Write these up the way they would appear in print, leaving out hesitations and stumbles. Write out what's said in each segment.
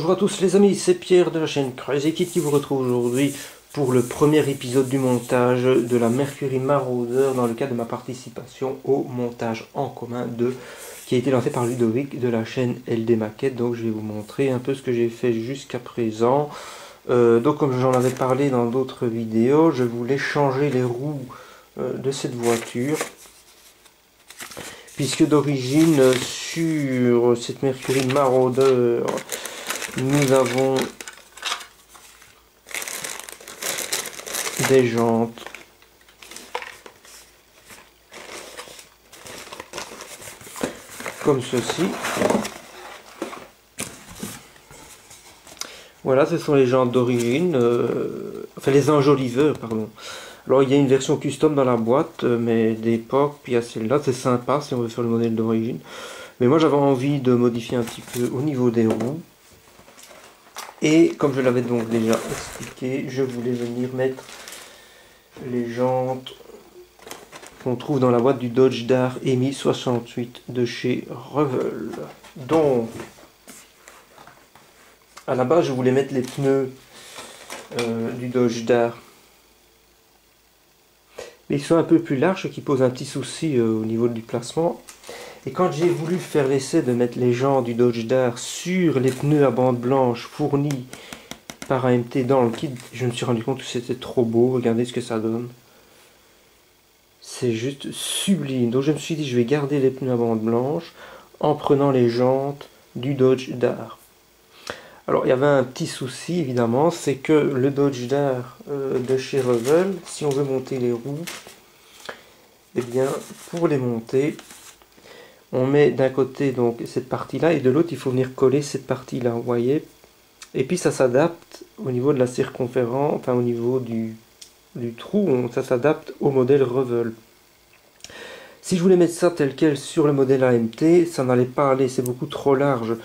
Bonjour à tous les amis, c'est Pierre de la chaîne Crazy Kid qui vous retrouve aujourd'hui pour le premier épisode du montage de la Mercury Marauder dans le cadre de ma participation au montage en commun qui a été lancé par Ludovic de la chaîne LD Maquette. Donc je vais vous montrer un peu ce que j'ai fait jusqu'à présent. Donc comme j'en avais parlé dans d'autres vidéos, je voulais changer les roues de cette voiture. Puisque d'origine sur cette Mercury Marauder, nous avons des jantes comme ceci. Voilà, ce sont les jantes d'origine, enfin les enjoliveurs, pardon. Alors il y a une version custom dans la boîte, mais d'époque, puis il y a celle-là, c'est sympa si on veut faire le modèle d'origine. Mais moi j'avais envie de modifier un petit peu au niveau des roues. Et comme je l'avais donc déjà expliqué, je voulais venir mettre les jantes qu'on trouve dans la boîte du Dodge Dart EMI 68 de chez Revel. Donc, à la base, je voulais mettre les pneus du Dodge Dart. Mais ils sont un peu plus larges, ce qui pose un petit souci au niveau du placement. Et quand j'ai voulu faire l'essai de mettre les jantes du Dodge Dart sur les pneus à bande blanche fournis par AMT dans le kit, je me suis rendu compte que c'était trop beau. Regardez ce que ça donne. C'est juste sublime. Donc je me suis dit, je vais garder les pneus à bande blanche en prenant les jantes du Dodge Dart. Alors il y avait un petit souci évidemment, c'est que le Dodge Dart de chez Revel, si on veut monter les roues, eh bien pour les monter, on met d'un côté donc cette partie-là et de l'autre il faut venir coller cette partie-là, vous voyez. Et puis ça s'adapte au niveau de la circonférence, enfin au niveau du trou, ça s'adapte au modèle Revel. Si je voulais mettre ça tel quel sur le modèle AMT, ça n'allait pas aller, c'est beaucoup trop large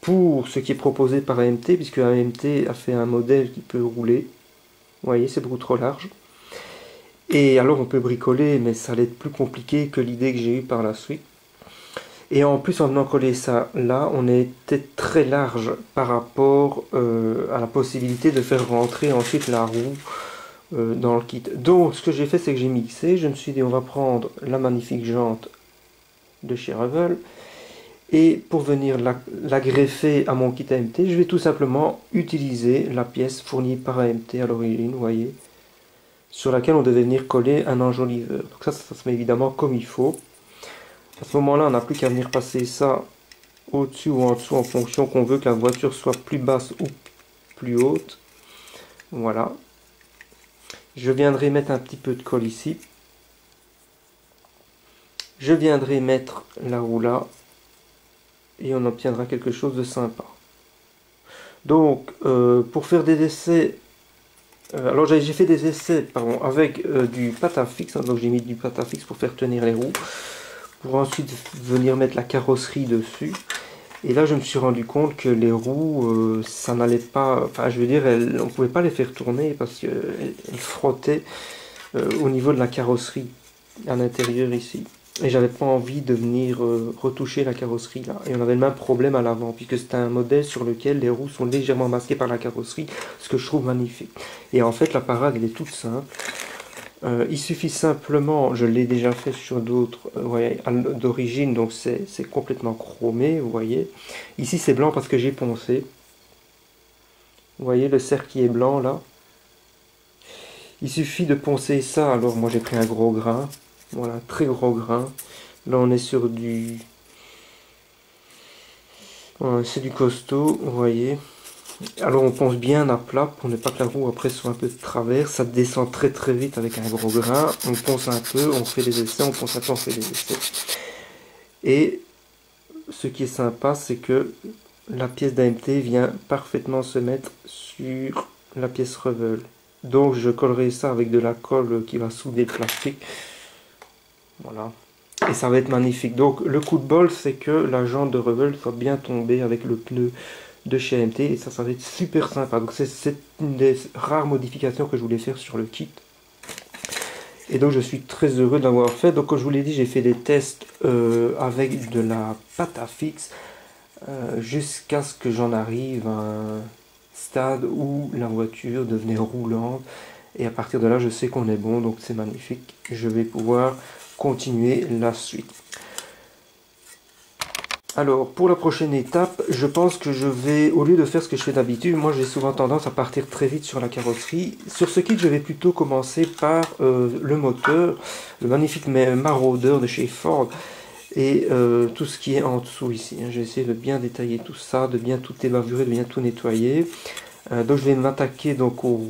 pour ce qui est proposé par AMT, puisque AMT a fait un modèle qui peut rouler. Vous voyez, c'est beaucoup trop large. Et alors on peut bricoler, mais ça allait être plus compliqué que l'idée que j'ai eue par la suite. Et en plus, en venant coller ça là, on était très large par rapport à la possibilité de faire rentrer ensuite la roue dans le kit. Donc, ce que j'ai fait, c'est que j'ai mixé. Je me suis dit, on va prendre la magnifique jante de chez Revel. Et pour venir la greffer à mon kit AMT, je vais tout simplement utiliser la pièce fournie par AMT à l'origine, vous voyez, sur laquelle on devait venir coller un enjoliveur. Donc ça se met évidemment comme il faut. À ce moment-là, on n'a plus qu'à venir passer ça au-dessus ou en dessous en fonction qu'on veut que la voiture soit plus basse ou plus haute. Voilà. Je viendrai mettre un petit peu de colle ici. Je viendrai mettre la roue là. Et on obtiendra quelque chose de sympa. Donc, pour faire des essais... alors j'ai fait des essais pardon, avec du Patafix. Hein, donc j'ai mis du Patafix pour faire tenir les roues. Pour ensuite venir mettre la carrosserie dessus. Et là, je me suis rendu compte que les roues, ça n'allait pas... Enfin, je veux dire, on ne pouvait pas les faire tourner parce qu'elles frottaient au niveau de la carrosserie à l'intérieur ici. Et j'avais pas envie de venir retoucher la carrosserie là. Et on avait le même problème à l'avant, puisque c'est un modèle sur lequel les roues sont légèrement masquées par la carrosserie, ce que je trouve magnifique. Et en fait, la parade, elle est toute simple. Il suffit simplement, je l'ai déjà fait sur d'autres, d'origine, donc c'est complètement chromé, vous voyez. Ici c'est blanc parce que j'ai poncé. Vous voyez le cercle qui est blanc là. Il suffit de poncer ça, alors moi j'ai pris un gros grain, voilà, très gros grain. Là on est sur du... c'est du costaud, vous voyez. Alors on ponce bien à plat pour ne pas que la roue après soit un peu de travers. Ça descend très très vite avec un gros grain. On ponce un peu, on fait des essais, on ponce un peu, on fait des essais. Et ce qui est sympa, c'est que la pièce d'AMT vient parfaitement se mettre sur la pièce Revel. Donc je collerai ça avec de la colle qui va souder le plastique. Voilà. Et ça va être magnifique. Donc le coup de bol, c'est que la jante de Revel soit bien tombée avec le pneu de chez AMT et ça va être super sympa. Donc c'est une des rares modifications que je voulais faire sur le kit. Et donc je suis très heureux de l'avoir fait. Donc comme je vous l'ai dit, j'ai fait des tests avec de la Patafix jusqu'à ce que j'en arrive à un stade où la voiture devenait roulante. Et à partir de là, je sais qu'on est bon, donc c'est magnifique. Je vais pouvoir continuer la suite. Alors, pour la prochaine étape, je pense que je vais, au lieu de faire ce que je fais d'habitude, moi j'ai souvent tendance à partir très vite sur la carrosserie. Sur ce kit, je vais plutôt commencer par le moteur, le magnifique Marauder de chez Ford, et tout ce qui est en dessous ici. Je vais essayer de bien détailler tout ça, de bien tout ébavurer, de bien tout nettoyer. Donc je vais m'attaquer donc aux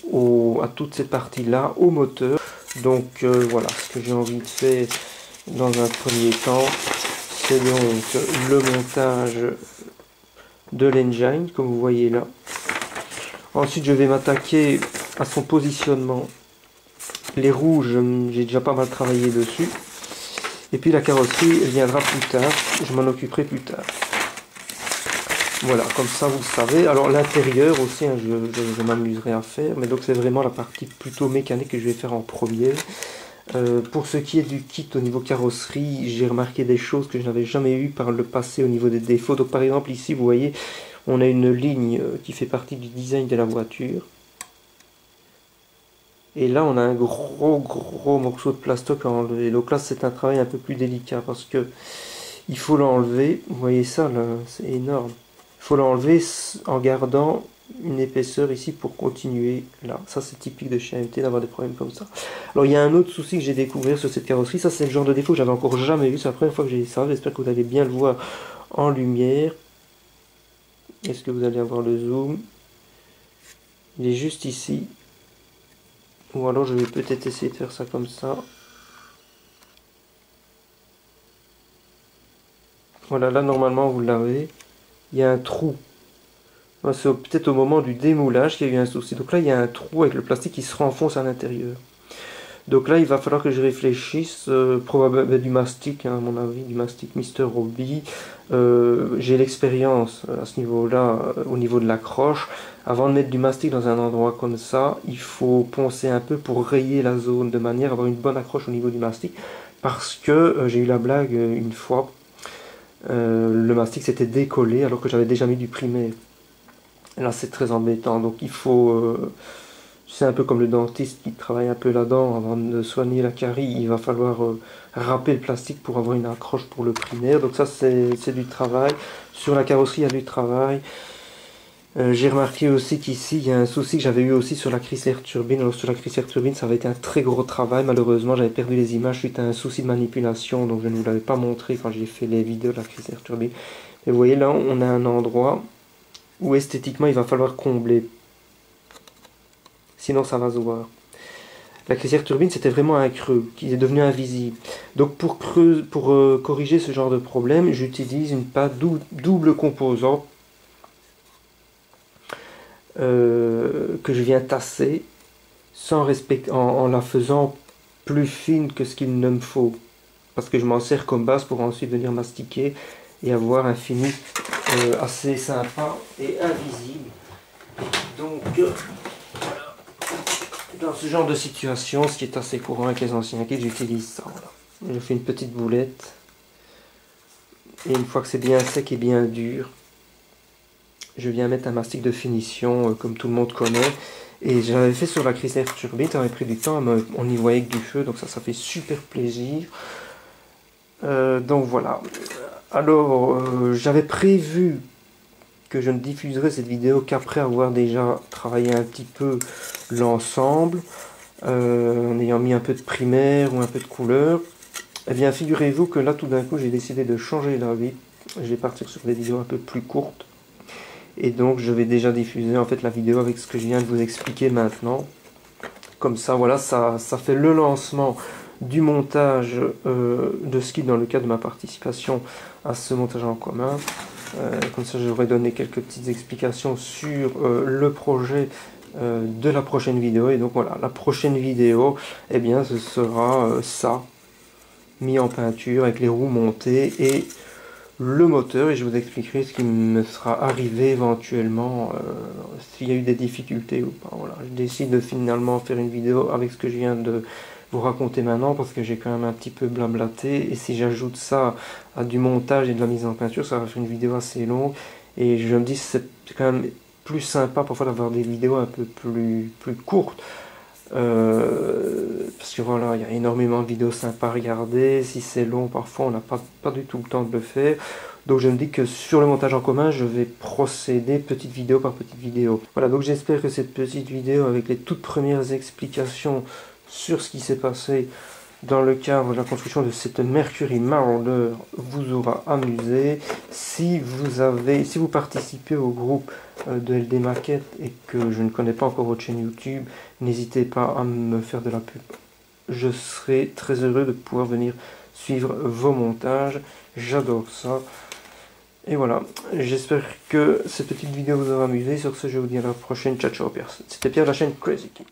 roues, à toute cette partie-là, au moteur. Donc voilà, ce que j'ai envie de faire dans un premier temps, c'est donc le montage de l'engine, comme vous voyez là. Ensuite, je vais m'attaquer à son positionnement. Les roues, j'ai déjà pas mal travaillé dessus. Et puis la carrosserie, elle viendra plus tard. Je m'en occuperai plus tard. Voilà, comme ça vous le savez. Alors l'intérieur aussi, hein, je m'amuserai à faire. Mais donc c'est vraiment la partie plutôt mécanique que je vais faire en premier. Pour ce qui est du kit au niveau carrosserie, j'ai remarqué des choses que je n'avais jamais eues par le passé au niveau des défauts. Donc par exemple ici vous voyez, on a une ligne qui fait partie du design de la voiture. Et là on a un gros morceau de plastoc à enlever. Donc là c'est un travail un peu plus délicat parce que il faut l'enlever. Vous voyez ça là, c'est énorme. Il faut l'enlever en gardant une épaisseur ici pour continuer là. Ça c'est typique de chez AMT d'avoir des problèmes comme ça. Alors il y a un autre souci que j'ai découvert sur cette carrosserie. Ça c'est le genre de défaut que j'avais encore jamais vu. C'est la première fois que j'ai ça. J'espère que vous allez bien le voir en lumière. Est-ce que vous allez avoir le zoom? Il est juste ici. Ou alors je vais peut-être essayer de faire ça comme ça. Voilà, là normalement vous l'avez. Il y a un trou. C'est peut-être au moment du démoulage qu'il y a eu un souci. Donc là, il y a un trou avec le plastique qui se renfonce à l'intérieur. Donc là, il va falloir que je réfléchisse. Probablement du mastic, hein, à mon avis, du mastic Mr. Hobby. J'ai l'expérience à ce niveau-là, au niveau de l'accroche. Avant de mettre du mastic dans un endroit comme ça, il faut poncer un peu pour rayer la zone, de manière à avoir une bonne accroche au niveau du mastic. Parce que j'ai eu la blague une fois. Le mastic s'était décollé alors que j'avais déjà mis du primaire. Là, c'est très embêtant. Donc, il faut. C'est un peu comme le dentiste qui travaille un peu là-dedans. Avant de soigner la carie, il va falloir râper le plastique pour avoir une accroche pour le primaire. Donc, ça, c'est du travail. Sur la carrosserie, il y a du travail. J'ai remarqué aussi qu'ici, il y a un souci que j'avais eu aussi sur la Chrysler Turbine. Alors, sur la Chrysler Turbine, ça avait été un très gros travail. Malheureusement, j'avais perdu les images suite à un souci de manipulation. Donc, je ne vous l'avais pas montré quand j'ai fait les vidéos de la Chrysler Turbine. Et vous voyez, là, on a un endroit où esthétiquement il va falloir combler, sinon ça va se voir. La Chrysler Turbine c'était vraiment un creux qui est devenu invisible. Donc pour corriger ce genre de problème, j'utilise une pâte double composant que je viens tasser sans en la faisant plus fine que ce qu'il ne me faut, parce que je m'en sers comme base pour ensuite venir mastiquer et avoir un fini assez sympa et invisible. Donc voilà. Dans ce genre de situation, ce qui est assez courant avec les anciens kits, j'utilise ça. Voilà. Je fais une petite boulette et une fois que c'est bien sec et bien dur, je viens mettre un mastic de finition comme tout le monde connaît. Et j'avais fait sur la Chrysler Turbine, ça avait pris du temps, on y voyait que du feu, donc ça fait super plaisir. Donc voilà. Alors, j'avais prévu que je ne diffuserai cette vidéo qu'après avoir déjà travaillé un petit peu l'ensemble, en ayant mis un peu de primaire ou un peu de couleur. Eh bien, figurez-vous que là, tout d'un coup, j'ai décidé de changer d'avis. Je vais partir sur des vidéos un peu plus courtes. Et donc, je vais déjà diffuser en fait la vidéo avec ce que je viens de vous expliquer maintenant. Comme ça, voilà, ça fait le lancement du montage de ce kit dans le cadre de ma participation à ce montage en commun. Comme ça, j'aurais donné quelques petites explications sur le projet de la prochaine vidéo. Et donc voilà, la prochaine vidéo, eh bien, ce sera ça, mis en peinture avec les roues montées et le moteur. Et je vous expliquerai ce qui me sera arrivé éventuellement, s'il y a eu des difficultés ou pas. Voilà, je décide de finalement faire une vidéo avec ce que je viens de vous raconter maintenant parce que j'ai quand même un petit peu blablaté. Et si j'ajoute ça à du montage et de la mise en peinture, ça va faire une vidéo assez longue. Et je me dis que c'est quand même plus sympa parfois d'avoir des vidéos un peu plus courtes. Parce que voilà, il y a énormément de vidéos sympas à regarder. Si c'est long, parfois on n'a pas du tout le temps de le faire. Donc je me dis que sur le montage en commun, je vais procéder petite vidéo par petite vidéo. Voilà, donc j'espère que cette petite vidéo avec les toutes premières explications sur ce qui s'est passé dans le cadre de la construction de cette Mercury Marauder vous aura amusé. Si vous participez au groupe de LD Maquette et que je ne connais pas encore votre chaîne YouTube, n'hésitez pas à me faire de la pub. Je serai très heureux de pouvoir venir suivre vos montages. J'adore ça. Et voilà, j'espère que cette petite vidéo vous aura amusé. Sur ce, je vous dis à la prochaine. Ciao, ciao, Pierre. C'était Pierre de la chaîne Crazy Kid.